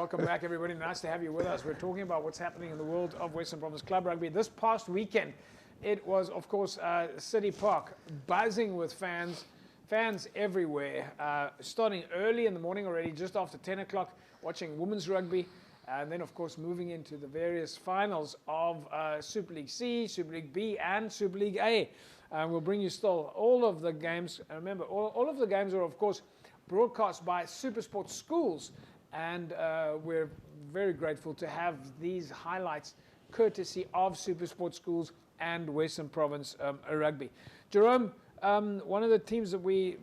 welcome back, everybody. Nice to have you with us. We're talking about what's happening in the world of Western Province Club Rugby. This past weekend, it was, of course, City Park buzzing with fans everywhere, starting early in the morning already, just after 10 o'clock, watching women's rugby, and then, of course, moving into the various finals of Super League C, Super League B, and Super League A. We'll bring you still all of the games. Remember, all of the games are, of course, broadcast by SuperSport schools, and we're very grateful to have these highlights courtesy of SuperSport schools and Western Province Rugby. Jerome, one of the teams that we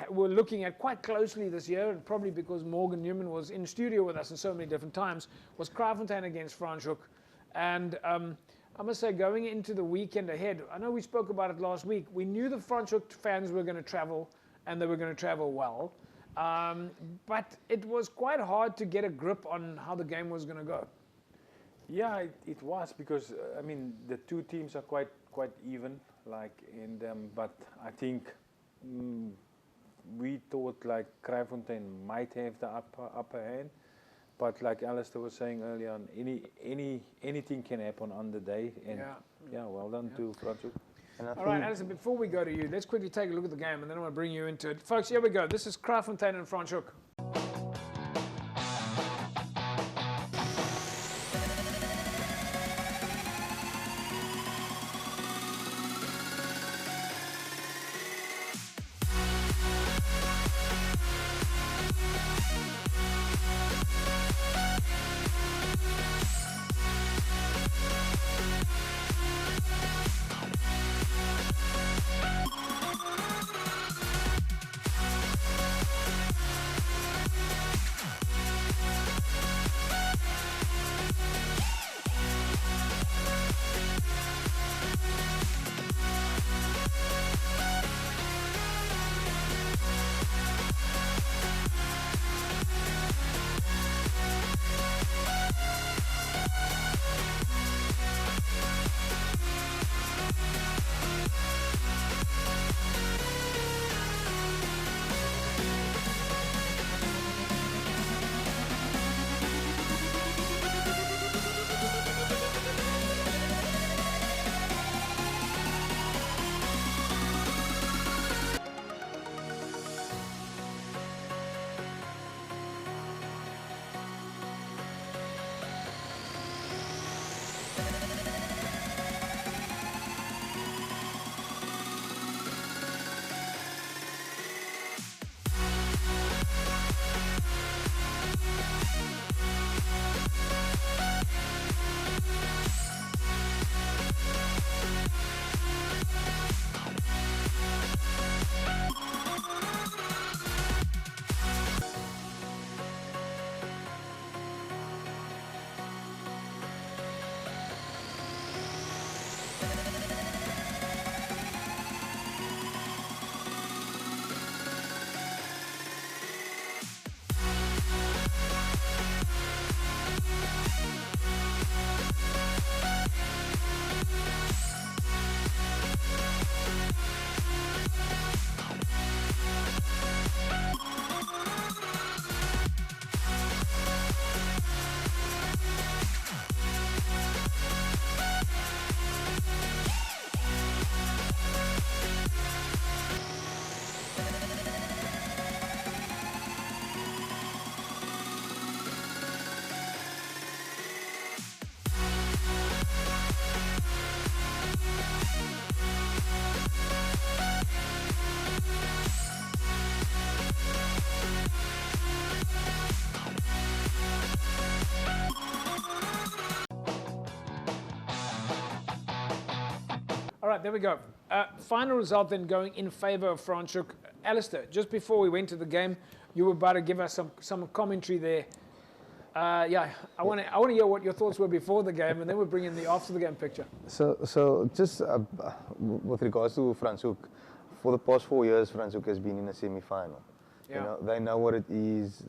were looking at quite closely this year, and probably because Morgan Newman was in studio with us in so many different times, was Kraaifontein against Franschhoek. And I must say, going into the weekend ahead, I know we spoke about it last week, we knew the Franschhoek fans were going to travel, and they were going to travel well. But it was quite hard to get a grip on how the game was going to go. Yeah, it was, because I mean the two teams are quite even, like in them. But I think we thought like Kraaifontein might have the upper hand. But like Alistair was saying earlier on, anything can happen on the day. And yeah, well done to Franschhoek. All right, Alison, before we go to you, let's quickly take a look at the game, and then I want to bring you into it. Folks, here we go. This is Kraaifontein and Franschhoek. All right, there we go. Final result then going in favour of Franschhoek. Alistair, just before we went to the game, you were about to give us some commentary there. I want to hear what your thoughts were before the game, and then we'll bring in the after the game picture. So just with regards to Franschhoek, for the past 4 years, Franschhoek has been in a semi-final. Yeah. You know, they know what it is,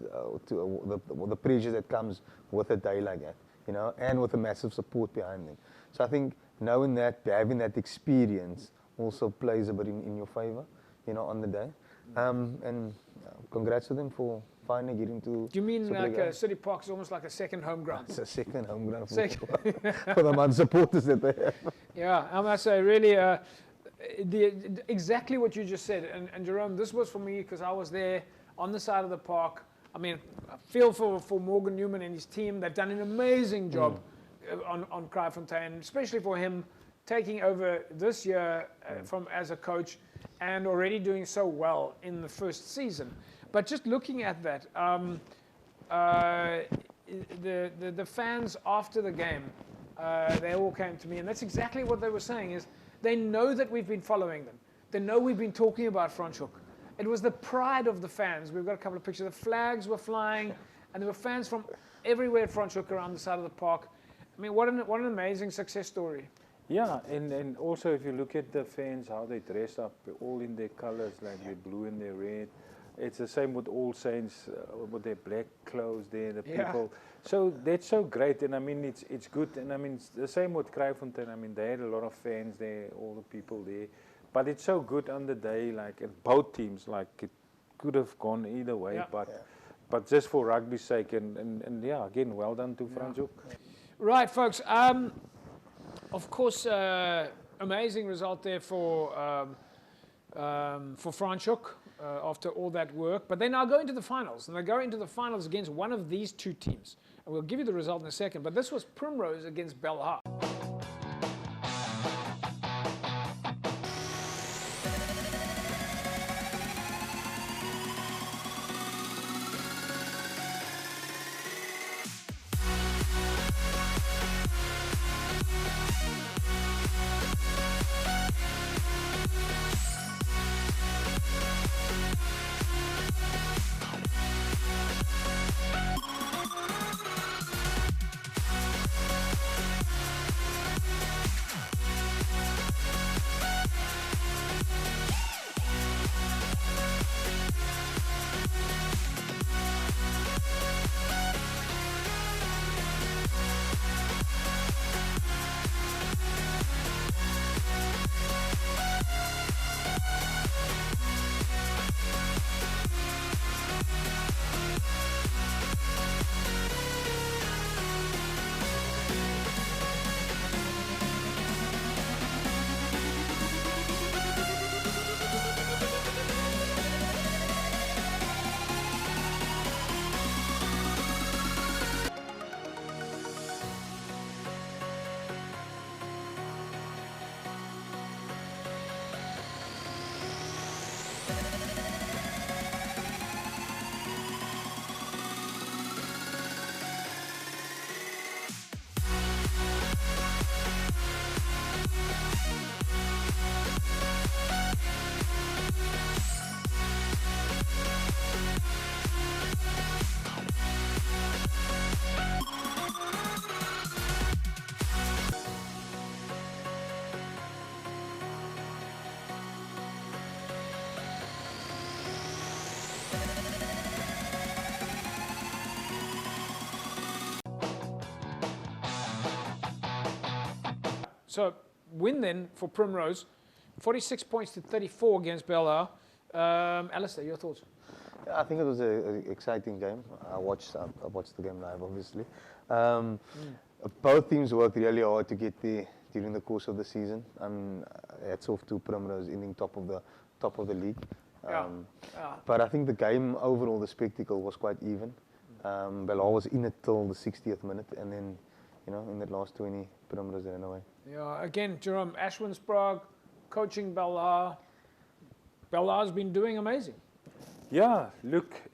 the pressure that comes with a day like that, you know, and with a massive support behind them. So I think knowing that, having that experience also plays a bit in your favour, you know, on the day. And congrats to them for finally getting to. Do you mean Super like League A. City Park is almost like a second home ground? It's a second home ground Second. for the amount of supporters that they have. Yeah, I must say, really, exactly what you just said. And Jerome, this was for me because I was there on the side of the park. I mean, I feel for Morgan Newman and his team. They've done an amazing job on Kraaifontein, especially for him taking over this year from as a coach and already doing so well in the first season. But just looking at that, the fans after the game, they all came to me, and that's exactly what they were saying, is they know that we've been following them. They know we've been talking about Franschhoek. It was the pride of the fans. We've got a couple of pictures. The flags were flying, and there were fans from everywhere at Franschhoek around the side of the park. I mean, what an amazing success story. Yeah, and also if you look at the fans, how they dress up, all in their colors, like their blue and their red. It's the same with All Saints, with their black clothes there, the people. So that's so great, and I mean, it's good. And I mean, it's the same with Kraaifontein. I mean, they had a lot of fans there, all the people there. But it's so good on the day, like at both teams, like it could have gone either way. But just for rugby's sake, and yeah, again, well done to Franschhoek. Right, folks. Of course, amazing result there for Franschhoek after all that work. But they now go into the finals, and they go into the finals against one of these two teams. And we'll give you the result in a second. But this was Primrose against Belhar. So win then for Primrose, 46 points to 34 against Belhar. Alistair, your thoughts? Yeah, I think it was an exciting game. I watched the game live, obviously. Both teams worked really hard to get there during the course of the season. Hats off to Primrose ending top of the league. But I think the game overall, the spectacle was quite even. Belhar was in it till the 60th minute, and then, in the last 20, Primrose ran away. Yeah, again, Jerome, Ashwin Sprague coaching Belhar. Belhar's been doing amazing. Yeah,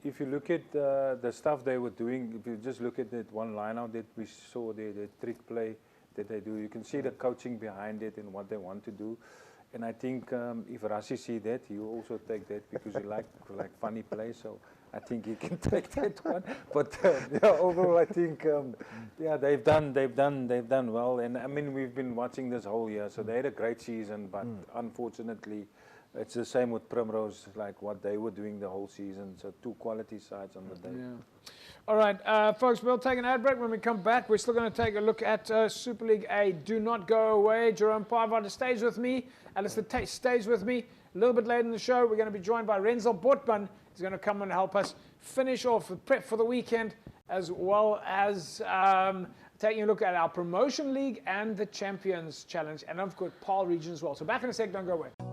if you look at the stuff they were doing, if you just look at that one line out that we saw there, the trick play that they do, you can see the coaching behind it and what they want to do. And I think if Rassi see that, he will also take that because he like funny play. So I think he can take that one. But overall, I think they've done well. And I mean, we've been watching this whole year, so they had a great season. But unfortunately, it's the same with Primrose, like what they were doing the whole season. So two quality sides on the day. Yeah. All right, folks, we'll take an ad break. When we come back, we're still going to take a look at Super League A. Do not go away. Jerome Parvard stays with me. Alistair Tate stays with me. A little bit later in the show, we're going to be joined by Renzel Botman He's going to come and help us finish off the prep for the weekend, as well as taking a look at our promotion league and the Champions Challenge, and of course PAL region as well. So back in a sec, don't go away.